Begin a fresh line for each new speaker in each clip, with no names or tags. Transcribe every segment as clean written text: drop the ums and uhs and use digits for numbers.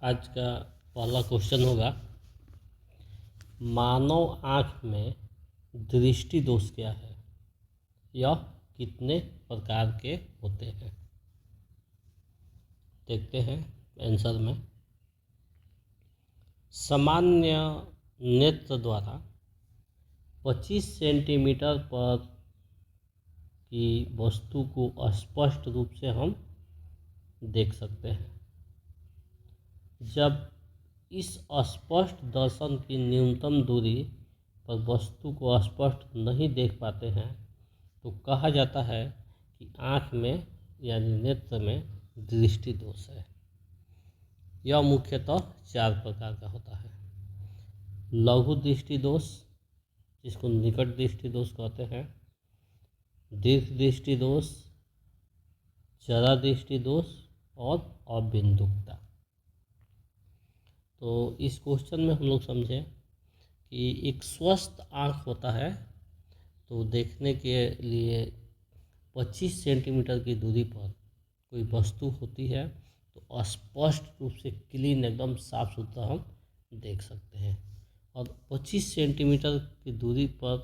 आज का पहला क्वेश्चन होगा, मानव आँख में दृष्टि दोष क्या है? यह कितने प्रकार के होते हैं? देखते हैं आंसर में। सामान्य नेत्र द्वारा 25 सेंटीमीटर पर की वस्तु को स्पष्ट रूप से हम देख सकते हैं। जब इस स्पष्ट दर्शन की न्यूनतम दूरी पर वस्तु को स्पष्ट नहीं देख पाते हैं तो कहा जाता है कि आँख में यानी नेत्र में दृष्टि दोष है। यह मुख्यतः 4 प्रकार का होता है। लघु दृष्टि दोष, जिसको निकट दृष्टि दोष कहते हैं, दीर्घ दृष्टि दोष, जरा दृष्टि दोष और अबिंदुकता। तो इस क्वेश्चन में हम लोग समझें कि एक स्वस्थ आँख होता है तो देखने के लिए 25 सेंटीमीटर की दूरी पर कोई वस्तु होती है तो स्पष्ट रूप से क्लीन एकदम साफ सुथरा हम देख सकते हैं। और 25 सेंटीमीटर की दूरी पर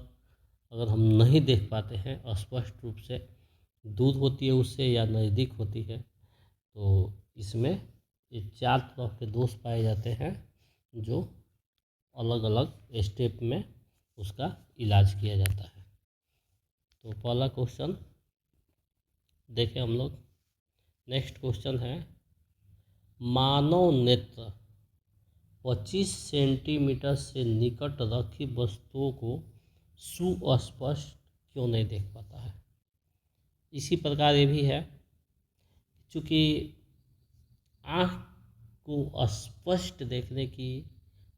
अगर हम नहीं देख पाते हैं, स्पष्ट रूप से दूर होती है उससे या नज़दीक होती है, तो इसमें ये 4 तरह के दोष पाए जाते हैं जो अलग अलग स्टेप में उसका इलाज किया जाता है। तो पहला क्वेश्चन देखें हम लोग। नेक्स्ट क्वेश्चन है, मानव नेत्र 25 सेंटीमीटर से निकट रखी वस्तुओं को सुस्पष्ट क्यों नहीं देख पाता है? इसी प्रकार ये भी है, चूँकि आँख को स्पष्ट देखने की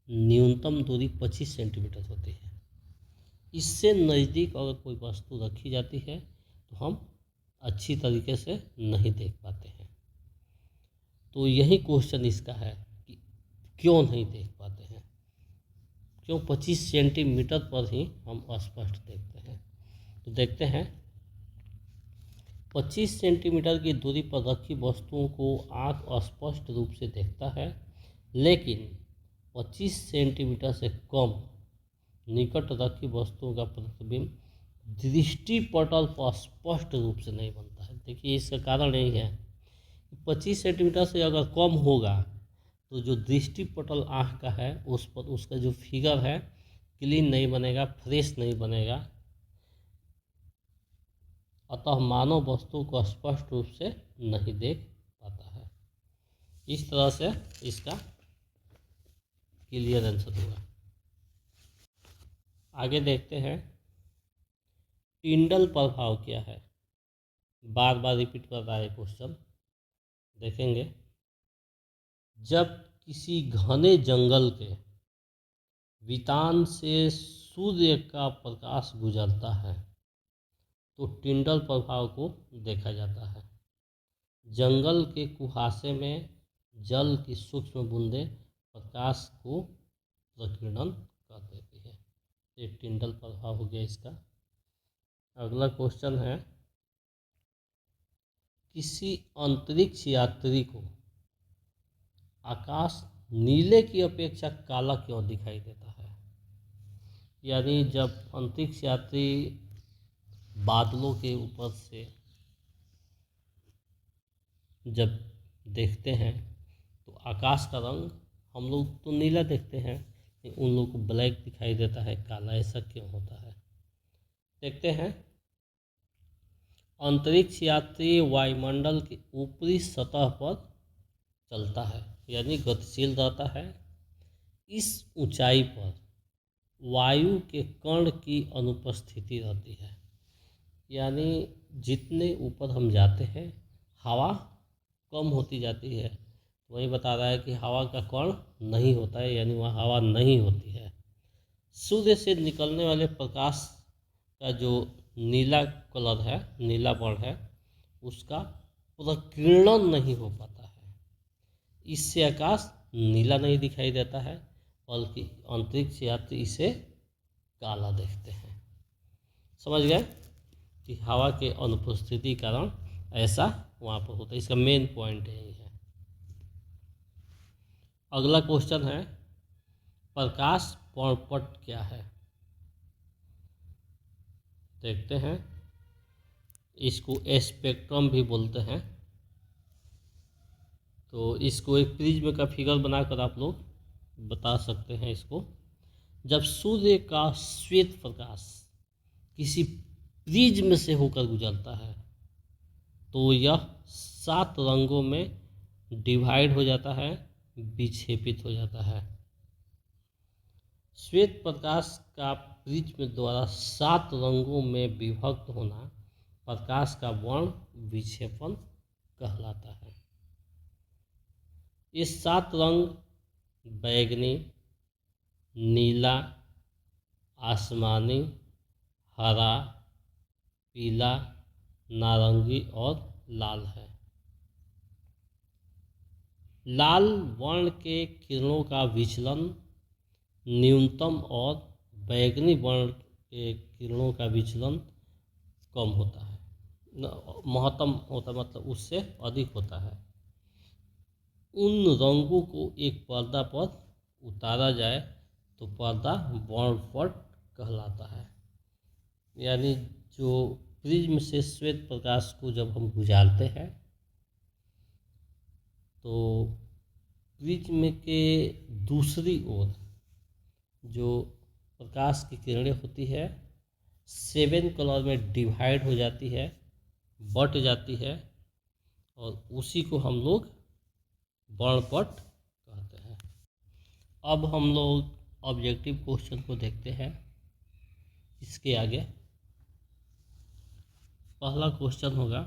न्यूनतम दूरी 25 सेंटीमीटर होती है। इससे नज़दीक अगर कोई वस्तु रखी जाती है तो हम अच्छी तरीके से नहीं देख पाते हैं। तो यही क्वेश्चन इसका है कि क्यों नहीं देख पाते हैं, क्यों 25 सेंटीमीटर पर ही हम स्पष्ट देखते हैं। तो देखते हैं, 25 सेंटीमीटर की दूरी पर रखी वस्तुओं को आँख स्पष्ट रूप से देखता है, लेकिन 25 सेंटीमीटर से कम निकट रखी वस्तुओं का प्रतिबिंब दृष्टिपटल पर स्पष्ट रूप से नहीं बनता है। देखिए, इसका कारण यही है कि 25 सेंटीमीटर से अगर कम होगा तो जो दृष्टिपटल आँख का है उस पर उसका जो फिगर है क्लीन नहीं बनेगा, फ्रेश नहीं बनेगा, अतः मानव वस्तु को स्पष्ट रूप से नहीं देख पाता है। इस तरह से इसका क्लियर आंसर होगा। आगे देखते हैं, टिंडल प्रभाव क्या है? बार बार रिपीट कर रहा है क्वेश्चन, देखेंगे। जब किसी घने जंगल के वितान से सूर्य का प्रकाश गुजरता है तो टिंडल प्रभाव को देखा जाता है। जंगल के कुहासे में जल की सूक्ष्म बूंदें प्रकाश को प्रकीर्णन कर देती है। ये टिंडल प्रभाव हो गया इसका। अगला क्वेश्चन है, किसी अंतरिक्ष यात्री को आकाश नीले की अपेक्षा काला क्यों दिखाई देता है? यानी जब अंतरिक्ष यात्री बादलों के ऊपर से जब देखते हैं तो आकाश का रंग हम लोग तो नीला देखते हैं, लेकिन उन लोगों को ब्लैक दिखाई देता है, काला। ऐसा क्यों होता है? देखते हैं, अंतरिक्ष यात्री वायुमंडल की ऊपरी सतह पर चलता है यानी गतिशील रहता है। इस ऊंचाई पर वायु के कण की अनुपस्थिति रहती है, यानी जितने ऊपर हम जाते हैं हवा कम होती जाती है। तो वही बता रहा है कि हवा का कण नहीं होता है, यानी वहाँ हवा नहीं होती है। सूर्य से निकलने वाले प्रकाश का जो नीला कलर है, नीला वर्ण है, उसका प्रकीर्णन नहीं हो पाता है। इससे आकाश नीला नहीं दिखाई देता है, बल्कि अंतरिक्ष यात्री इसे काला देखते हैं। समझ गए कि हवा के अनुपस्थिति कारण ऐसा वहाँ पर होता है। इसका मेन पॉइंट यही है। अगला क्वेश्चन है, प्रकाश वर्णपट क्या है? देखते हैं। इसको स्पेक्ट्रम भी बोलते हैं। तो इसको एक प्रिज्म का फिगर बनाकर आप लोग बता सकते हैं इसको। जब सूर्य का श्वेत प्रकाश किसी प्रिज्म से होकर गुजरता है तो यह 7 रंगों में डिवाइड हो जाता है, विक्षेपित हो जाता है। श्वेत प्रकाश का प्रिज्म द्वारा 7 रंगों में विभक्त होना प्रकाश का वर्ण विक्षेपण कहलाता है। ये 7 रंग बैगनी, नीला, आसमानी, हरा, पीला, नारंगी और लाल है। लाल वर्ण के किरणों का विचलन न्यूनतम और बैगनी वर्ण के किरणों का विचलन कम होता है, महत्तम होता है, मतलब उससे अधिक होता है। उन रंगों को एक पर्दा पर उतारा जाए तो पर्दा वर्णपट कहलाता है। यानी जो प्रिज्म से श्वेत प्रकाश को जब हम गुजारते हैं तो प्रिज्म के दूसरी ओर जो प्रकाश की किरणें होती है 7 कलर में डिवाइड हो जाती है, बट जाती है, और उसी को हम लोग वर्णपट कहते हैं। अब हम लोग ऑब्जेक्टिव क्वेश्चन को देखते हैं। इसके आगे पहला क्वेश्चन होगा,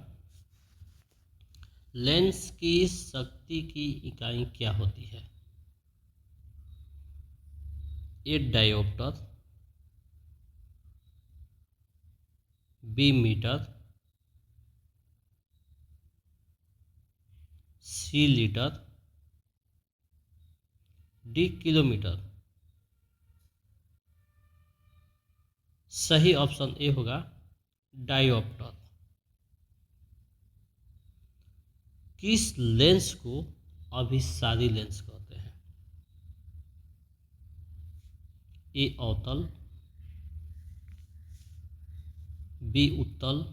लेंस की शक्ति की इकाई क्या होती है? ए डायोप्टर, बी मीटर, सी लीटर, डी किलोमीटर। सही ऑप्शन ए होगा डायोप्टर। किस लेंस को अभिसारी लेंस कहते हैं? ए अवतल, बी उत्तल,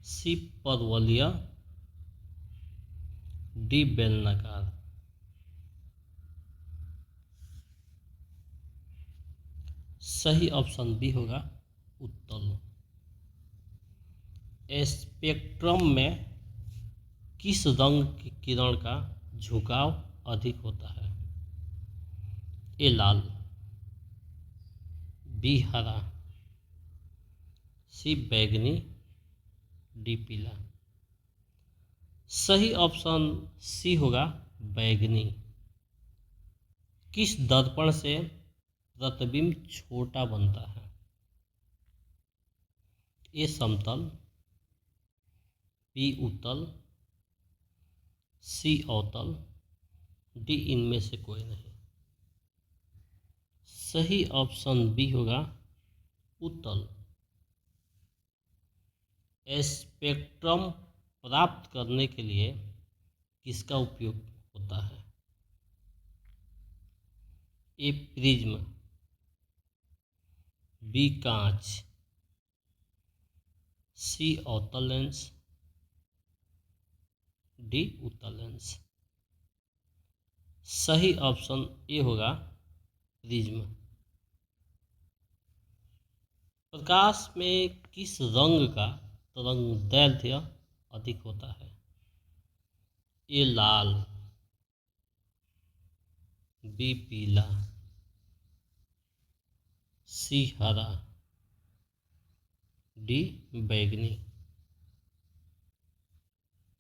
सी परवलय, डी बेलनाकार। सही ऑप्शन बी होगा उत्तल। स्पेक्ट्रम में किस रंग की किरण का झुकाव अधिक होता है? ए लाल, बी हरा, सी बैगनी, डी पीला। सही ऑप्शन सी होगा बैगनी। किस दर्पण से प्रतिबिंब छोटा बनता है? ए समतल, बी उत्तल, सी अवतल, डी इनमें से कोई नहीं। सही ऑप्शन बी होगा उत्तल। स्पेक्ट्रम प्राप्त करने के लिए किसका उपयोग होता है? ए प्रिज्म, बी कांच, सी अवतल लेंस, डी उत्तल लेंस। सही ऑप्शन ए होगा प्रिज्म। प्रकाश में किस रंग का तरंगदैर्ध्य अधिक होता है? ए लाल, बी पीला, सी हरा, डी बैगनी।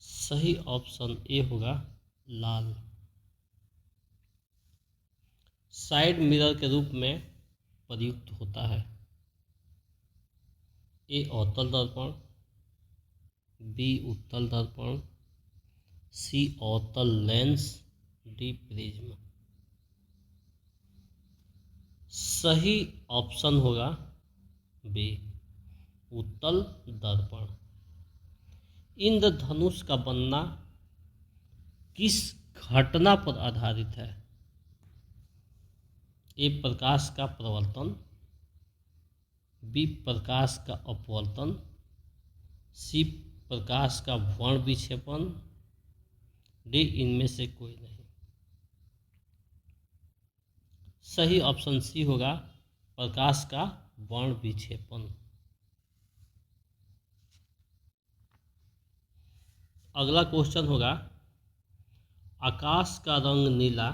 सही ऑप्शन ए होगा लाल। साइड मिरर के रूप में प्रयुक्त होता है? ए अवतल दर्पण, बी उत्तल दर्पण, सी अवतल लेंस, डी प्रिज्म। सही ऑप्शन होगा बी उत्तल दर्पण। इंद्रधनुष का बनना किस घटना पर आधारित है। ए प्रकाश का प्रवर्तन, बी प्रकाश का अपवर्तन, सी प्रकाश का वर्ण विक्षेपण, डी इनमें से कोई नहीं। सही ऑप्शन सी होगा, प्रकाश का वर्ण विक्षेपण। अगला क्वेश्चन होगा, आकाश का रंग नीला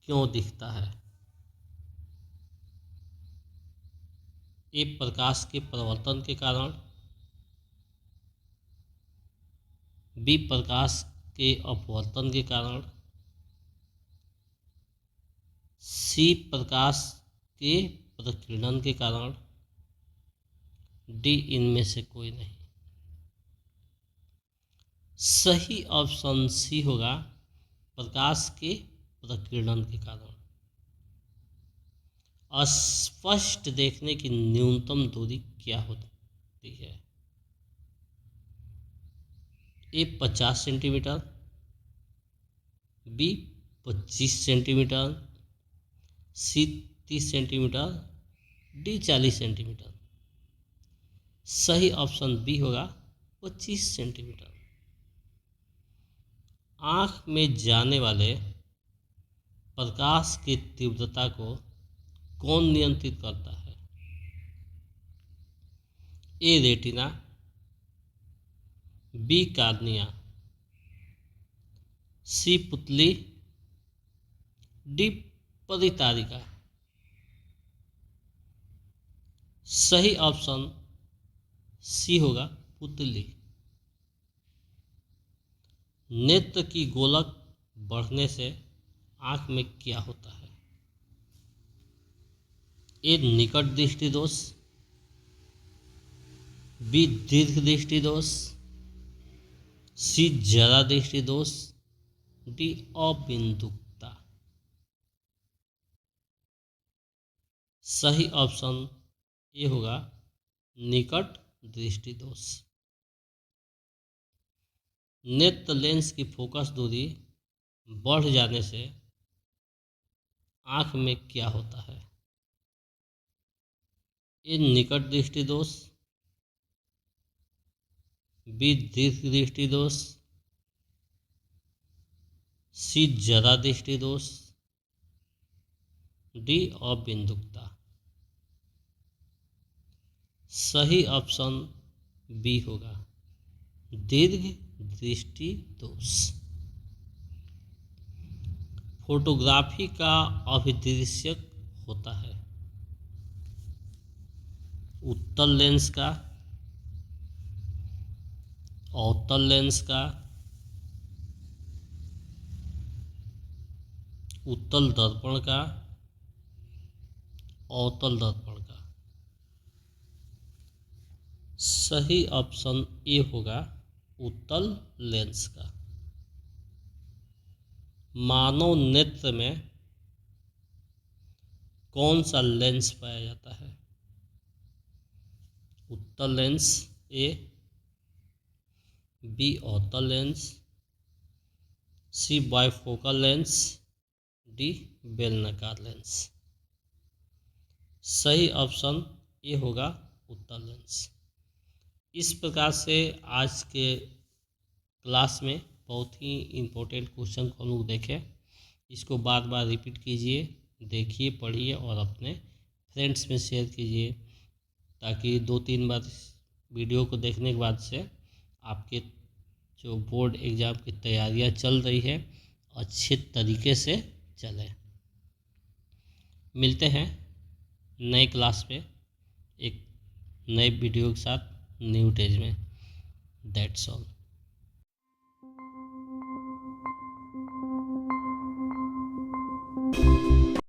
क्यों दिखता है? ए प्रकाश के प्रवर्तन के कारण, बी प्रकाश के अपवर्तन के कारण, सी प्रकाश के प्रकीर्णन के कारण, डी इनमें से कोई नहीं। सही ऑप्शन सी होगा, प्रकाश के प्रकीर्णन के कारण। अस्पष्ट देखने की न्यूनतम दूरी क्या होती है? ए 50 सेंटीमीटर, बी 25 सेंटीमीटर, सी 30 सेंटीमीटर, डी 40 सेंटीमीटर। सही ऑप्शन बी होगा 25 सेंटीमीटर। आँख में जाने वाले प्रकाश की तीव्रता को कौन नियंत्रित करता है? ए रेटिना, बी कार्निया, सी पुतली, डी परितारिका। सही ऑप्शन सी होगा पुतली। नेत्र की गोलक बढ़ने से आँख में क्या होता है? ए निकट दृष्टि दोष, बी दीर्घ दृष्टि दोष, सी जरा दृष्टि दोष, डी अबिंदुकता। सही ऑप्शन ए होगा निकट दृष्टि दोष। नेत्र लेंस की फोकस दूरी बढ़ जाने से आँख में क्या होता है? ए निकट दृष्टि दोष, बी दीर्घ दृष्टि दोष, सी जरा दृष्टि दोष, डी अबिंदुकता। सही ऑप्शन बी होगा दीर्घ दृष्टि दोष। फोटोग्राफी का अभिदृश्यक होता है उत्तल लेंस का, अवतल लेंस का, उत्तल दर्पण का, अवतल दर्पण का। सही ऑप्शन ए होगा उत्तल लेंस का। मानव नेत्र में कौन सा लेंस पाया जाता है? उत्तल लेंस ए, बी अवतल लेंस, सी बाइफोकल लेंस, डी बेलनाकार लेंस। सही ऑप्शन ए होगा उत्तल लेंस। इस प्रकार से आज के क्लास में बहुत ही इम्पोर्टेंट क्वेश्चन को हम लोग देखें। इसको बार बार रिपीट कीजिए, देखिए, पढ़िए और अपने फ्रेंड्स में शेयर कीजिए, ताकि 2-3 बार वीडियो को देखने के बाद से आपके जो बोर्ड एग्ज़ाम की तैयारियां चल रही है अच्छे तरीके से चले। मिलते हैं नए क्लास में एक नए वीडियो के साथ न्यू डेज में। That's all.